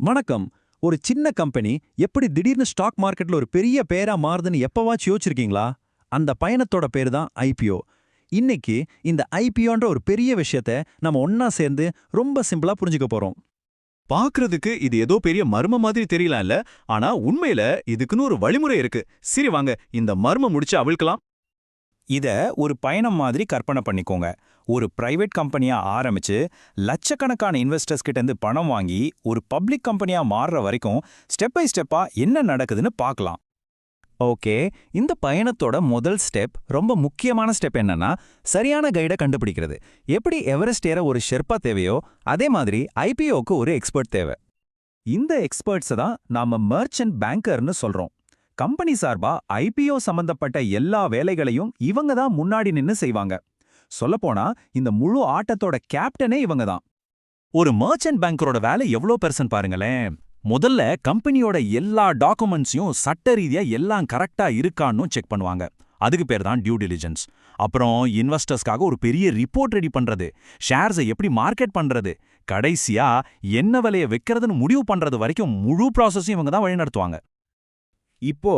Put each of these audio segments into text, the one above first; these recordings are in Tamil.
வணக்கம். ஒரு சின்ன கம்பெனி எப்படி திடீர்னு ஸ்டாக் மார்க்கெட்ல ஒரு பெரிய பேரா மாறுதுன்னு எப்பவாச்சும் யோசிச்சிருக்கீங்களா? அந்த பயணத்தோட பேரு தான் ஐபிஓ. இன்னைக்கு இந்த ஐபிஓன்ற ஒரு பெரிய விஷயத்த நம்ம ஒன்னா சேர்ந்து ரொம்ப சிம்பிளா புரிஞ்சுக்க போறோம். பாக்குறதுக்கு இது ஏதோ பெரிய மர்ம மாதிரி தெரியல, ஆனா உண்மையில இதுக்குன்னு ஒரு வழிமுறை இருக்கு. சரி வாங்க இந்த மர்மம் முடிச்சு அவிழ்க்கலாம். இத ஒரு பயணம் மாதிரி கற்பனை பண்ணிக்கோங்க. ஒரு பிரைவேட் கம்பெனியா ஆரம்பிச்சு லட்சக்கணக்கான இன்வெஸ்டர்ஸ் கிட்ட இருந்து பணம் வாங்கி ஒரு பப்ளிக் கம்பெனியா மாறுற வரைக்கும் ஸ்டெப் பை ஸ்டெப்பா என்ன நடக்குதுன்னு பார்க்கலாம். ஓகே, இந்த பயணத்தோட முதல் ஸ்டெப், ரொம்ப முக்கியமான ஸ்டெப் என்னன்னா, சரியான கைடை கண்டுபிடிக்கிறது. எப்படி எவரெஸ்ட் ஏற ஒரு ஷெர்பா தேவையோ, அதே மாதிரி ஐபிஓக்கு ஒரு எக்ஸ்பர்ட் தேவை. இந்த எக்ஸ்பர்ட்ஸை தான் நாம மர்ச்சன்ட் பேங்கர்னு சொல்றோம். கம்பெனி சார்பா ஐபிஓ சம்பந்தப்பட்ட எல்லா வேலைகளையும் இவங்க தான் முன்னாடி நின்னு செய்வாங்க. சொல்லப்போனா இந்த முழு ஆட்டத்தோட கேப்டனே இவங்க தான். ஒரு மர்ச்சன்ட் பேங்கரோட வேலை எவ்வளோ பெர்சன்ட் பாருங்களேன். முதல்ல கம்பெனியோட எல்லா டாக்குமெண்ட்ஸையும் சட்ட ரீதியா எல்லாம் கரெக்டா இருக்கான்னு செக் பண்ணுவாங்க. அதுக்கு பேர் தான் டியூ டிலிஜென்ஸ். அப்புறம் இன்வெஸ்டர்ஸ்க்காக ஒரு பெரிய ரிப்போர்ட் ரெடி பண்றது, ஷேர்ஸை எப்படி மார்க்கெட் பண்றது, கடைசியா என்ன விலையை வைக்கிறதுன்னு முடிவு பண்றது வரைக்கும் முழு ப்ராசஸையும் இவங்க தான் வழிநடத்துவாங்க. இப்போ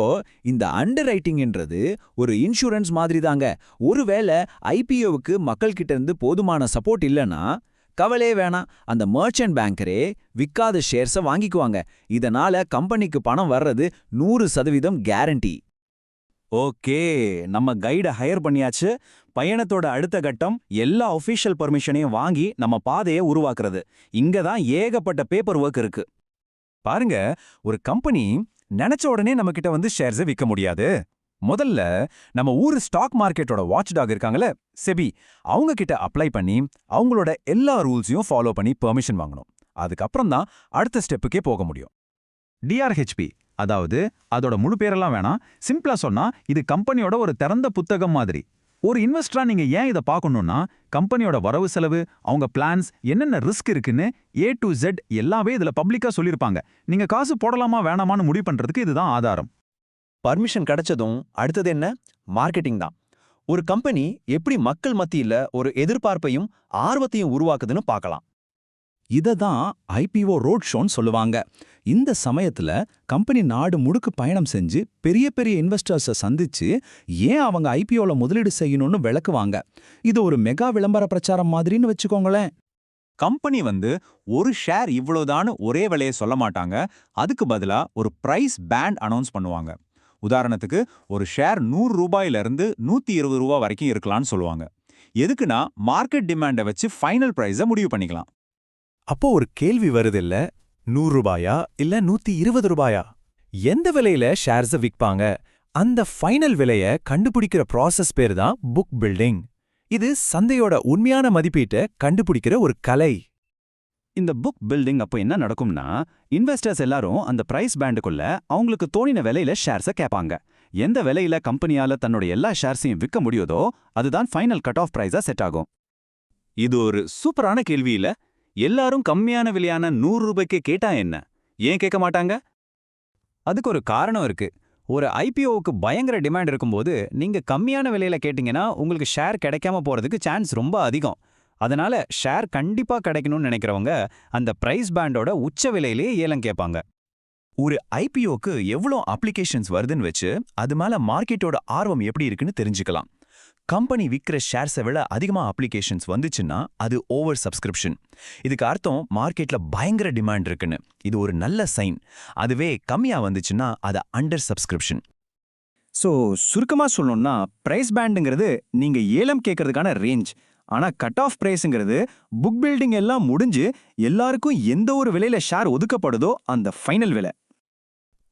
இந்த அண்டர் ரைட்டிங்ன்றது ஒரு இன்சூரன்ஸ் மாதிரி தாங்க. ஒருவேளை ஐபிஓவுக்கு மக்கள் கிட்ட இருந்து போதுமான சப்போர்ட் இல்லைன்னா கவலையே வேணாம், அந்த மர்ச்சன்ட் பேங்கரே விற்காத ஷேர்ஸை வாங்கிக்குவாங்க. இதனால கம்பெனிக்கு பணம் வர்றது 100% கேரண்டி. ஓகே, நம்ம கைடை ஹையர் பண்ணியாச்சு. பயணத்தோட அடுத்த கட்டம் எல்லா ஒஃபிஷியல் பர்மிஷனையும் வாங்கி நம்ம பாதையை உருவாக்குறது. இங்க தான் ஏகப்பட்ட பேப்பர் ஒர்க் இருக்கு. பாருங்க, ஒரு கம்பெனி நினைச்ச உடனே நம்ம கிட்ட வந்து ஷேர்ஸை விற்க முடியாது. முதல்ல நம்ம ஊர் ஸ்டாக் மார்க்கெட்டோட வாட்ச் டாக் இருக்காங்கல்ல, செபி, அவங்க கிட்ட அப்ளை பண்ணி அவங்களோட எல்லா ரூல்ஸையும் ஃபாலோ பண்ணி பெர்மிஷன் வாங்கணும். அதுக்கப்புறம் தான் அடுத்த ஸ்டெப்புக்கே போக முடியும். டிஆர்ஹெச்பி, அதாவது அதோட முழு பேரெல்லாம் வேணாம், சிம்பிளா சொன்னா இது கம்பெனியோட ஒரு திறந்த புத்தகம் மாதிரி. ஒரு இன்வெஸ்டரா நீங்க ஏன் இதை பார்க்கணும்னா, கம்பெனியோட வரவு செலவு, அவங்க பிளான்ஸ், என்னென்ன ரிஸ்க் இருக்குன்னு A to Z எல்லாமே இதுல பப்ளிக்கா சொல்லிருப்பாங்க. நீங்க காசு போடலாமா வேணாமான்னு முடிவு பண்றதுக்கு இதுதான் ஆதாரம். பர்மிஷன் கிடைச்சதும் அடுத்தது என்ன? மார்க்கெட்டிங் தான். ஒரு கம்பெனி எப்படி மக்கள் மத்தியில ஒரு எதிர்பார்ப்பையும் ஆர்வத்தையும் உருவாக்குதுன்னு பார்க்கலாம். இதை தான் ஐபிஓ ரோட் ஷோன்னு சொல்லுவாங்க. இந்த சமயத்துல கம்பெனி நாடு முழுக்க பயணம் செஞ்சு பெரிய பெரிய இன்வெஸ்டர்ஸை சந்திச்சு ஏன் அவங்க ஐபிஓல முதலீடு செய்யணும்னு விளக்குவாங்க. இது ஒரு மெகா விளம்பர பிரச்சாரம் மாதிரின்னு வச்சுக்கோங்களேன். கம்பெனி வந்து ஒரு ஷேர் இவ்வளோதான்னு ஒரே விலையை சொல்ல மாட்டாங்க. அதுக்கு பதிலா ஒரு பிரைஸ் பேண்ட் அனௌன்ஸ் பண்ணுவாங்க. உதாரணத்துக்கு, ஒரு ஷேர் ₹100 ₹120 வரைக்கும் இருக்கலாம்னு சொல்லுவாங்க. எதுக்குன்னா மார்க்கெட் டிமாண்டை வச்சு ஃபைனல் பிரைஸை முடிவு பண்ணிக்கலாம். அப்போ ஒரு கேள்வி வருது இல்ல, ₹100 இல்ல ₹120? எந்த விலையில ஷேர்ஸை விற்பாங்க? அந்த ஃபைனல் விலையை கண்டுபிடிக்கிற ப்ராசஸ் பேர் தான் புக் பில்டிங். இது சந்தையோட உண்மையான மதிப்பீட்டை கண்டுபிடிக்கிற ஒரு கலை. இந்த புக் பில்டிங் அப்போ என்ன நடக்கும்னா, இன்வெஸ்டர்ஸ் எல்லாரும் அந்த பிரைஸ் பேண்டுக்குள்ள அவங்களுக்கு தோணின விலையில ஷேர்ஸை கேட்பாங்க. எந்த விலையில கம்பெனியால தன்னோட எல்லா ஷேர்ஸையும் விற்க முடியுதோ அதுதான் ஃபைனல் கட் ஆஃப் பிரைஸா செட் ஆகும். இது ஒரு சூப்பரான கேள்வி இல்ல? எல்லாரும் கம்மியான விலையான ₹100 கேட்டா என்ன, ஏன் கேட்க மாட்டாங்க? அதுக்கு ஒரு காரணம் இருக்கு. ஒரு ஐபிஓவுக்கு பயங்கர டிமாண்ட் இருக்கும்போது நீங்க கம்மியான விலையில கேட்டீங்கன்னா உங்களுக்கு ஷேர் கிடைக்காம போறதுக்கு சான்ஸ் ரொம்ப அதிகம். அதனால ஷேர் கண்டிப்பா கிடைக்கணும்னு நினைக்கிறவங்க அந்த பிரைஸ் பேண்டோட உச்ச விலையிலேயே ஏலம் கேட்பாங்க. ஒரு ஐபிஓக்கு எவ்வளோ அப்ளிகேஷன்ஸ் வருதுன்னு வச்சு அது மேல மார்க்கெட்டோட ஆர்வம் எப்படி இருக்குன்னு தெரிஞ்சுக்கலாம். கம்பெனி விற்கிற ஷேர்ஸை விட அதிகமா அப்ளிகேஷன்ஸ் வந்துச்சுன்னா அது ஓவர் சப்ஸ்கிரிப்ஷன். இதுக்கு அர்த்தம் மார்க்கெட்ல பயங்கர டிமாண்ட் இருக்குன்னு. இது ஒரு நல்ல சைன். அதுவே கம்மியா வந்துச்சுன்னா அது அண்டர் சப்ஸ்கிரிப்ஷன். ஸோ சுருக்கமா சொல்லணும்னா, பிரைஸ் பேண்டுங்கிறது நீங்க ஏலம் கேட்கறதுக்கான ரேஞ்ச். ஆனா கட் ஆஃப் பிரைஸ்ங்கிறது புக் பில்டிங் எல்லாம் முடிஞ்சு எல்லாருக்கும் எந்த ஒரு விலையில ஷேர் ஒதுக்கப்படுதோ அந்த ஃபைனல் விலை.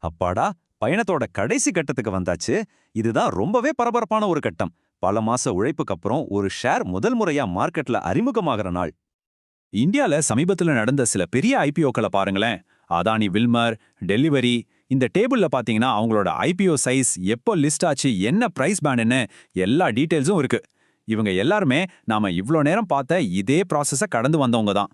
அப்பாடா, பயணத்தோட கடைசி கட்டத்துக்கு வந்தாச்சு. இதுதான் ரொம்பவே பரபரப்பான ஒரு கட்டம். பல மாச உழைப்புக்கு அப்புறம் ஒரு ஷேர் முதல் முறையா மார்க்கெட்ல அறிமுகமாகிற நாள். இந்தியால சமீபத்துல நடந்த சில பெரிய ஐபிஓக்களை பாருங்களேன். Adani Wilmar, delivery. இந்த டேபிள்ல பாத்தீங்கன்னா அவங்களோட ஐபிஓ சைஸ், எப்போ லிஸ்ட் ஆச்சு, என்ன பிரைஸ் பேண்டுன்னு எல்லா டீடைல்ஸும் இருக்கு. இவங்க எல்லாருமே நாம இவ்ளோ நேரம் பார்த்த இதே ப்ராசஸை கடந்து வந்தவங்க தான்.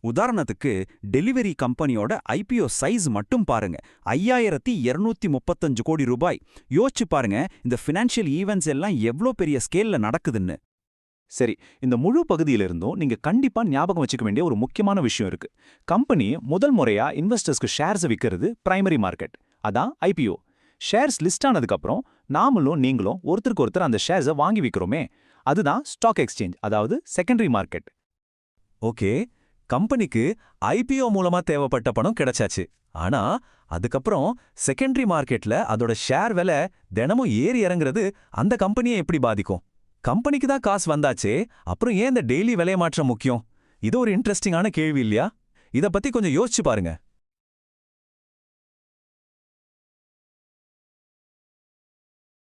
உதாரணத்துக்கு டெலிவரி கம்பெனியோட ஐபிஓ சைஸ் மட்டும் பாருங்க, ₹5235 கோடி. யோசிச்சு பாருங்க, இந்த ஃபினான்ஷியல் ஈவெண்ட்ஸ் எல்லாம் எவ்வளோ பெரிய ஸ்கேல்ல நடக்குதுன்னு. சரி, இந்த முழு பகுதியிலிருந்தும் நீங்க கண்டிப்பா ஞாபகம் வச்சுக்க வேண்டிய ஒரு முக்கியமான விஷயம் இருக்கு. கம்பெனி முதல் முறையா இன்வெஸ்டர்ஸ்க்கு ஷேர்ஸ் விக்கிறது பிரைமரி மார்க்கெட், அதான் ஐபிஓ. ஷேர்ஸ் லிஸ்ட் ஆனதுக்கு அப்புறம் நாமளும் நீங்களும் ஒருத்தருக்கு ஒருத்தர் அந்த ஷேர்ஸை வாங்கி விக்கிறோமே, அதுதான் ஸ்டாக் எக்ஸ்சேஞ்ச், அதாவது செகண்டரி மார்க்கெட். ஓகே, கம்பெனிக்கு ஐபிஓ மூலமா தேவைப்பட்ட பணம் கிடைச்சாச்சு. ஆனா அதுக்கப்புறம் செகண்டரி மார்க்கெட்ல அதோட ஷேர் விலை தினமும் ஏறி இறங்குறது அந்த கம்பெனியை எப்படி பாதிக்கும்? கம்பெனிக்கு தான் காசு வந்தாச்சே, அப்புறம் ஏன் இந்த டெய்லி விலை மாற்றம் முக்கியம்? இது ஒரு இன்ட்ரெஸ்டிங்கான கேள்வி இல்லையா? இத பத்தி கொஞ்சம் யோசிச்சு பாருங்க.